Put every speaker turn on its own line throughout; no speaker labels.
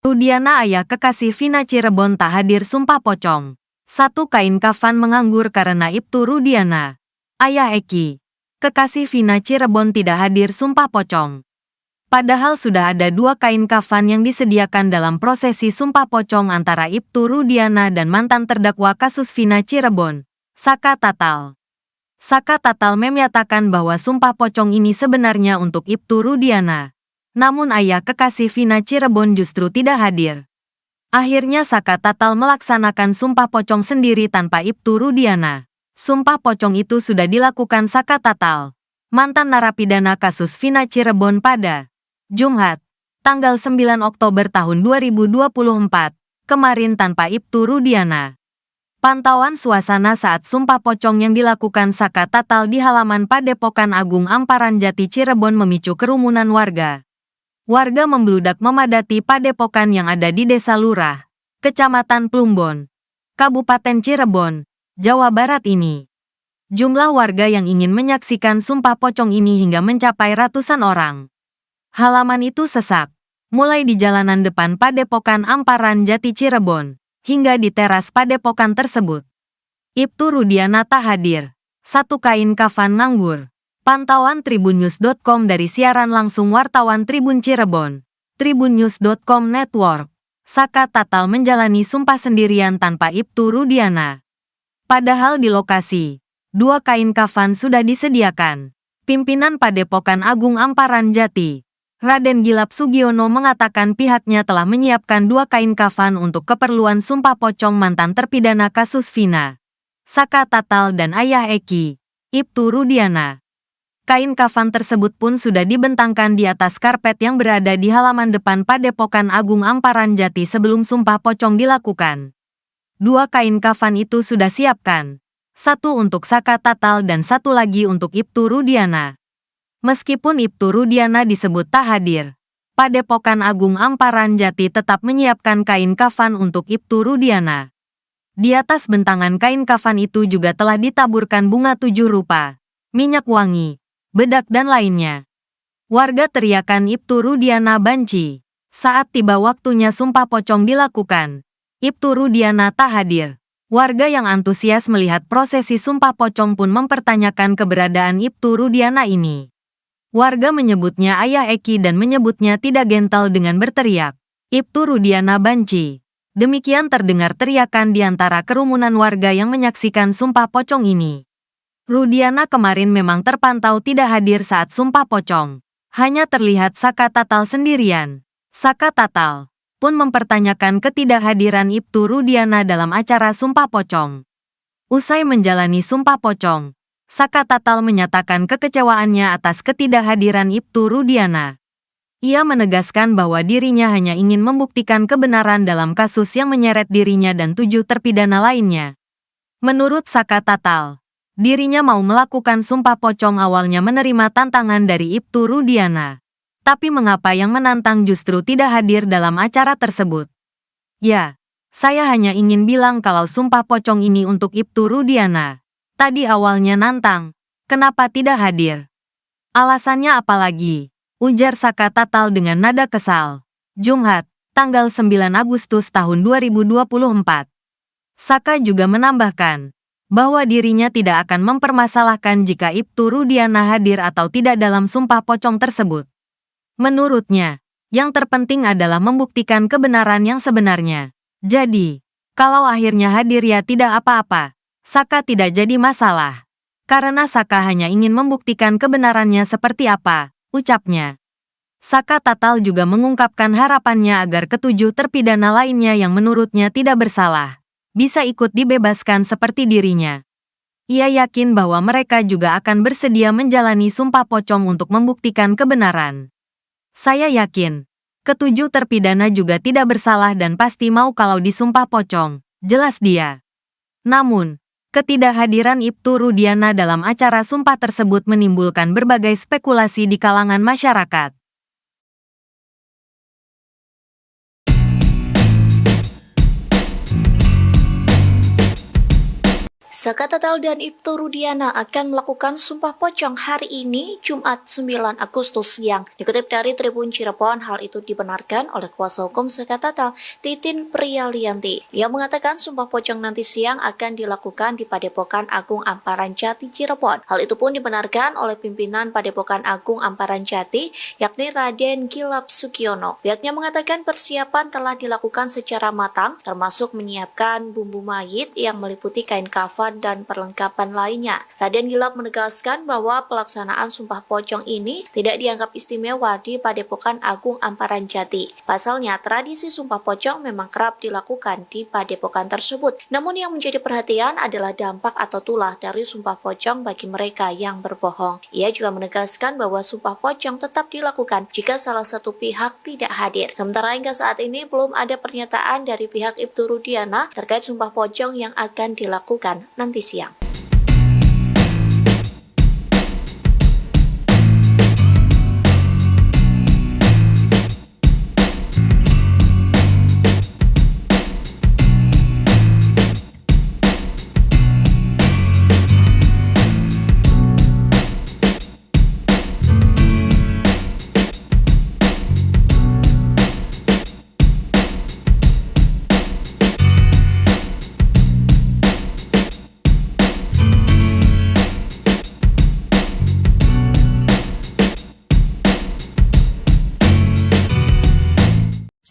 Rudiana ayah kekasih Vina Cirebon tak hadir sumpah pocong. Satu kain kafan menganggur karena Ibtu Rudiana. Ayah Eki, kekasih Vina Cirebon tidak hadir sumpah pocong. Padahal sudah ada 2 kain kafan yang disediakan dalam prosesi sumpah pocong antara Ibtu Rudiana dan mantan terdakwa kasus Vina Cirebon, Saka Tatal. Saka Tatal menyatakan bahwa sumpah pocong ini sebenarnya untuk Ibtu Rudiana. Namun ayah kekasih Vina Cirebon justru tidak hadir. Akhirnya Saka Tatal melaksanakan sumpah pocong sendiri tanpa Ibtu Rudiana. Sumpah pocong itu sudah dilakukan Saka Tatal, mantan narapidana kasus Vina Cirebon pada Jumat, tanggal 9 Oktober tahun 2024, kemarin tanpa Ibtu Rudiana. Pantauan suasana saat sumpah pocong yang dilakukan Saka Tatal di halaman Padepokan Agung Amparan Jati Cirebon memicu kerumunan warga. Warga membludak memadati padepokan yang ada di Desa Lurah, Kecamatan Plumbon, Kabupaten Cirebon, Jawa Barat ini. Jumlah warga yang ingin menyaksikan sumpah pocong ini hingga mencapai ratusan orang. Halaman itu sesak, mulai di jalanan depan Padepokan Amparan Jati Cirebon, hingga di teras padepokan tersebut. Ibtu Rudiana tak hadir. Satu kain kafan nganggur. Pantauan tribunnews.com dari siaran langsung wartawan Tribun Cirebon, tribunnews.com Network. Saka Tatal menjalani sumpah sendirian tanpa Ibtu Rudiana. Padahal di lokasi, 2 kain kafan sudah disediakan. Pimpinan Padepokan Agung Amparan Jati, Raden Gilap Sugiono mengatakan pihaknya telah menyiapkan 2 kain kafan untuk keperluan sumpah pocong mantan terpidana kasus Vina, Saka Tatal dan ayah Eki, Ibtu Rudiana. Kain kafan tersebut pun sudah dibentangkan di atas karpet yang berada di halaman depan Padepokan Agung Amparan Jati sebelum sumpah pocong dilakukan. 2 kain kafan itu sudah siapkan. 1 untuk Saka Tatal dan 1 lagi untuk Ibtu Rudiana. Meskipun Ibtu Rudiana disebut tak hadir, Padepokan Agung Amparan Jati tetap menyiapkan kain kafan untuk Ibtu Rudiana. Di atas bentangan kain kafan itu juga telah ditaburkan bunga 7 rupa, minyak wangi, bedak dan lainnya. Warga teriakan Ibtu Rudiana banci. Saat tiba waktunya sumpah pocong dilakukan, Ibtu Rudiana tak hadir. Warga yang antusias melihat prosesi sumpah pocong pun mempertanyakan keberadaan Ibtu Rudiana ini. Warga menyebutnya ayah Eki dan menyebutnya tidak gentle dengan berteriak, Ibtu Rudiana banci. Demikian terdengar teriakan di antara kerumunan warga yang menyaksikan sumpah pocong ini. Rudiana kemarin memang terpantau tidak hadir saat sumpah pocong. Hanya terlihat Saka Tatal sendirian. Saka Tatal pun mempertanyakan ketidakhadiran Ibtu Rudiana dalam acara sumpah pocong. Usai menjalani sumpah pocong, Saka Tatal menyatakan kekecewaannya atas ketidakhadiran Ibtu Rudiana. Ia menegaskan bahwa dirinya hanya ingin membuktikan kebenaran dalam kasus yang menyeret dirinya dan 7 terpidana lainnya. Menurut Saka Tatal, dirinya mau melakukan sumpah pocong awalnya menerima tantangan dari Ibtu Rudiana. Tapi mengapa yang menantang justru tidak hadir dalam acara tersebut? Ya, saya hanya ingin bilang kalau sumpah pocong ini untuk Ibtu Rudiana. Tadi awalnya nantang, kenapa tidak hadir? Alasannya apa lagi? Ujar Saka Tatal dengan nada kesal. Jumat, tanggal 9 Agustus tahun 2024. Saka juga menambahkan bahwa dirinya tidak akan mempermasalahkan jika Ibtu Rudiana hadir atau tidak dalam sumpah pocong tersebut. Menurutnya, yang terpenting adalah membuktikan kebenaran yang sebenarnya. Jadi, kalau akhirnya hadir ya tidak apa-apa, Saka tidak jadi masalah. Karena Saka hanya ingin membuktikan kebenarannya seperti apa, ucapnya. Saka Tatal juga mengungkapkan harapannya agar ke-7 terpidana lainnya yang menurutnya tidak bersalah bisa ikut dibebaskan seperti dirinya. Ia yakin bahwa mereka juga akan bersedia menjalani sumpah pocong untuk membuktikan kebenaran. Saya yakin, ke-7 terpidana juga tidak bersalah dan pasti mau kalau disumpah pocong, jelas dia. Namun, ketidakhadiran Ibtu Rudiana dalam acara sumpah tersebut menimbulkan berbagai spekulasi di kalangan masyarakat.
Saka Tatal dan Ibtu Rudiana akan melakukan sumpah pocong hari ini, Jumat 9 Agustus siang. Dikutip dari Tribun Cirebon, hal itu dibenarkan oleh kuasa hukum Saka Tatal, Titin Priyalianti. Ia mengatakan sumpah pocong nanti siang akan dilakukan di Padepokan Agung Amparan Jati Cirebon. Hal itu pun dibenarkan oleh pimpinan Padepokan Agung Amparan Jati, yakni Raden Gilap Sukiono. Pihaknya mengatakan persiapan telah dilakukan secara matang, termasuk menyiapkan bumbu mayit yang meliputi kain kafan dan perlengkapan lainnya. Raden Gilap menegaskan bahwa pelaksanaan sumpah pocong ini tidak dianggap istimewa di Padepokan Agung Amparan Jati. Pasalnya, tradisi sumpah pocong memang kerap dilakukan di padepokan tersebut. Namun yang menjadi perhatian adalah dampak atau tulah dari sumpah pocong bagi mereka yang berbohong. Ia juga menegaskan bahwa sumpah pocong tetap dilakukan jika salah satu pihak tidak hadir. Sementara hingga saat ini belum ada pernyataan dari pihak Ibtu Rudiana terkait sumpah pocong yang akan dilakukan nanti siang.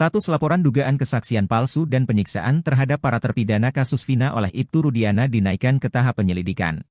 Status laporan dugaan kesaksian palsu dan penyiksaan terhadap para terpidana kasus Vina oleh Ibtu Rudiana dinaikkan ke tahap penyelidikan.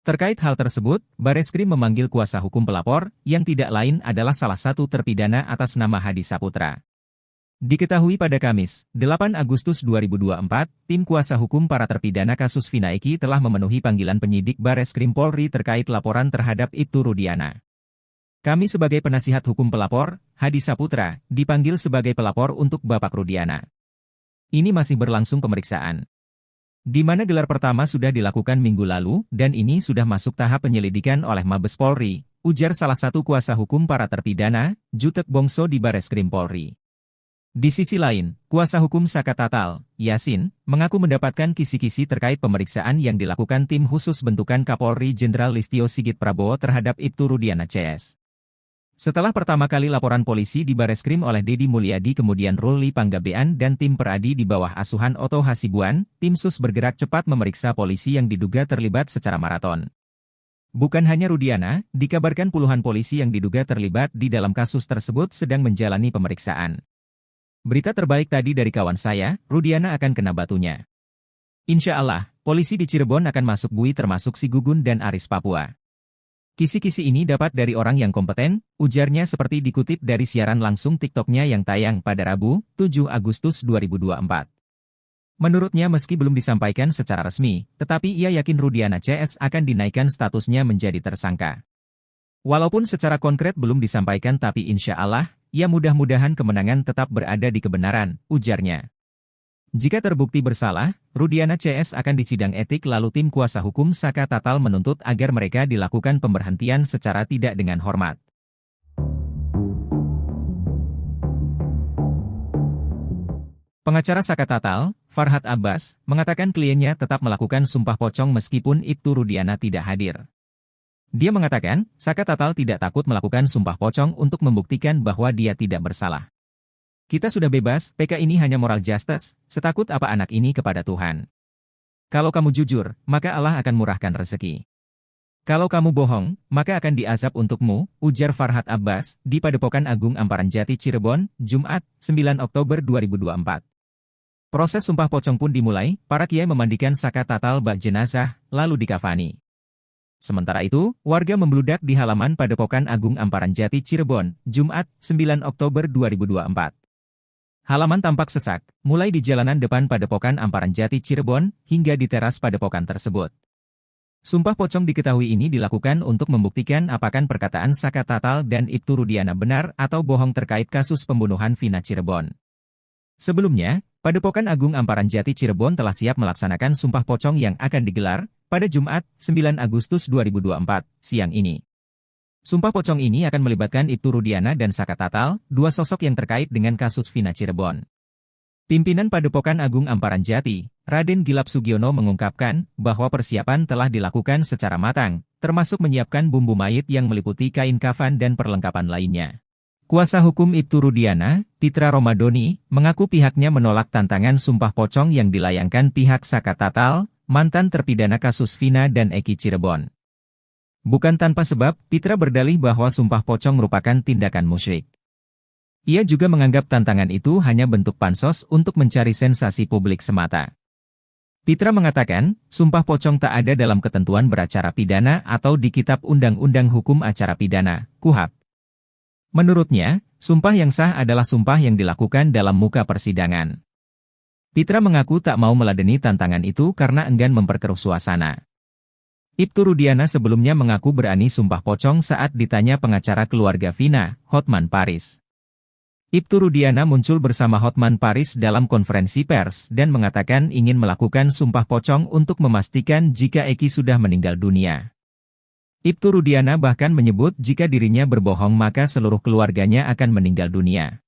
Terkait hal tersebut, Bareskrim memanggil kuasa hukum pelapor, yang tidak lain adalah salah satu terpidana atas nama Hadi Saputra. Diketahui pada Kamis, 8 Agustus 2024, tim kuasa hukum para terpidana kasus Vina Eki telah memenuhi panggilan penyidik Bareskrim Polri terkait laporan terhadap Ibtu Rudiana. Kami sebagai penasihat hukum pelapor, Hadi Saputra, dipanggil sebagai pelapor untuk Bapak Rudiana. Ini masih berlangsung pemeriksaan. Di mana gelar pertama sudah dilakukan minggu lalu, dan ini sudah masuk tahap penyelidikan oleh Mabes Polri, ujar salah satu kuasa hukum para terpidana, Jutek Bongso di Bareskrim Polri. Di sisi lain, kuasa hukum Saka Tatal, Yasin, mengaku mendapatkan kisi-kisi terkait pemeriksaan yang dilakukan tim khusus bentukan Kapolri Jenderal Listio Sigit Prabowo terhadap Ibtu Rudiana CS. Setelah pertama kali laporan polisi di Bareskrim oleh Dedi Mulyadi kemudian Ruli Panggabean dan tim peradi di bawah asuhan Otto Hasibuan, tim sus bergerak cepat memeriksa polisi yang diduga terlibat secara maraton. Bukan hanya Rudiana, dikabarkan puluhan polisi yang diduga terlibat di dalam kasus tersebut sedang menjalani pemeriksaan. Berita terbaik tadi dari kawan saya, Rudiana akan kena batunya. Insya Allah, polisi di Cirebon akan masuk bui termasuk si Gugun dan Aris Papua. Kisi-kisi ini dapat dari orang yang kompeten, ujarnya seperti dikutip dari siaran langsung TikTok-nya yang tayang pada Rabu, 7 Agustus 2024. Menurutnya meski belum disampaikan secara resmi, tetapi ia yakin Rudiana CS akan dinaikkan statusnya menjadi tersangka. Walaupun secara konkret belum disampaikan tapi insya Allah, ia mudah-mudahan kemenangan tetap berada di kebenaran, ujarnya. Jika terbukti bersalah, Rudiana CS akan disidang etik lalu tim kuasa hukum Saka Tatal menuntut agar mereka dilakukan pemberhentian secara tidak dengan hormat. Pengacara Saka Tatal, Farhad Abbas, mengatakan kliennya tetap melakukan sumpah pocong meskipun Ibtu Rudiana tidak hadir. Dia mengatakan, Saka Tatal tidak takut melakukan sumpah pocong untuk membuktikan bahwa dia tidak bersalah. Kita sudah bebas, PK ini hanya moral justice, setakut apa anak ini kepada Tuhan. Kalau kamu jujur, maka Allah akan murahkan rezeki. Kalau kamu bohong, maka akan diazab untukmu, ujar Farhad Abbas, di Padepokan Agung Amparan Jati Cirebon, Jumat, 9 Oktober 2024. Proses sumpah pocong pun dimulai, para kiai memandikan Saka Tatal bak jenazah, lalu dikafani. Sementara itu, warga membludak di halaman Padepokan Agung Amparan Jati Cirebon, Jumat, 9 Oktober 2024. Halaman tampak sesak, mulai di jalanan depan Padepokan Amparan Jati Cirebon, hingga di teras padepokan tersebut. Sumpah pocong diketahui ini dilakukan untuk membuktikan apakah perkataan Saka Tatal dan Ibtu Rudiana benar atau bohong terkait kasus pembunuhan Vina Cirebon. Sebelumnya, Padepokan Agung Amparan Jati Cirebon telah siap melaksanakan sumpah pocong yang akan digelar pada Jumat, 9 Agustus 2024, siang ini. Sumpah pocong ini akan melibatkan Ibtu Rudiana dan Saka Tatal, dua sosok yang terkait dengan kasus Vina Cirebon. Pimpinan Padepokan Agung Amparan Jati, Raden Gilap Sugiono mengungkapkan bahwa persiapan telah dilakukan secara matang, termasuk menyiapkan bumbu mayit yang meliputi kain kafan dan perlengkapan lainnya. Kuasa hukum Ibtu Rudiana, Pitra Romadoni, mengaku pihaknya menolak tantangan sumpah pocong yang dilayangkan pihak Saka Tatal, mantan terpidana kasus Vina dan Eki Cirebon. Bukan tanpa sebab, Pitra berdalih bahwa sumpah pocong merupakan tindakan musyrik. Ia juga menganggap tantangan itu hanya bentuk pansos untuk mencari sensasi publik semata. Pitra mengatakan, sumpah pocong tak ada dalam ketentuan beracara pidana atau di Kitab Undang-Undang Hukum Acara Pidana, KUHAP. Menurutnya, sumpah yang sah adalah sumpah yang dilakukan dalam muka persidangan. Pitra mengaku tak mau meladeni tantangan itu karena enggan memperkeruh suasana. Ibtu Rudiana sebelumnya mengaku berani sumpah pocong saat ditanya pengacara keluarga Vina, Hotman Paris. Ibtu Rudiana muncul bersama Hotman Paris dalam konferensi pers dan mengatakan ingin melakukan sumpah pocong untuk memastikan jika Eki sudah meninggal dunia. Ibtu Rudiana bahkan menyebut jika dirinya berbohong maka seluruh keluarganya akan meninggal dunia.